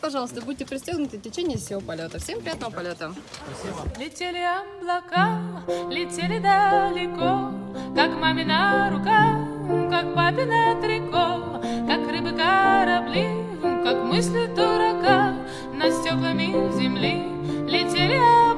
пожалуйста, будьте пристегнуты в течение всего полета. Всем приятного полета. Спасибо. Летели облака, летели далеко, как мамина рука, как папина трико, как рыбы корабли, как мысли дурака, над стеклами земли летели облака.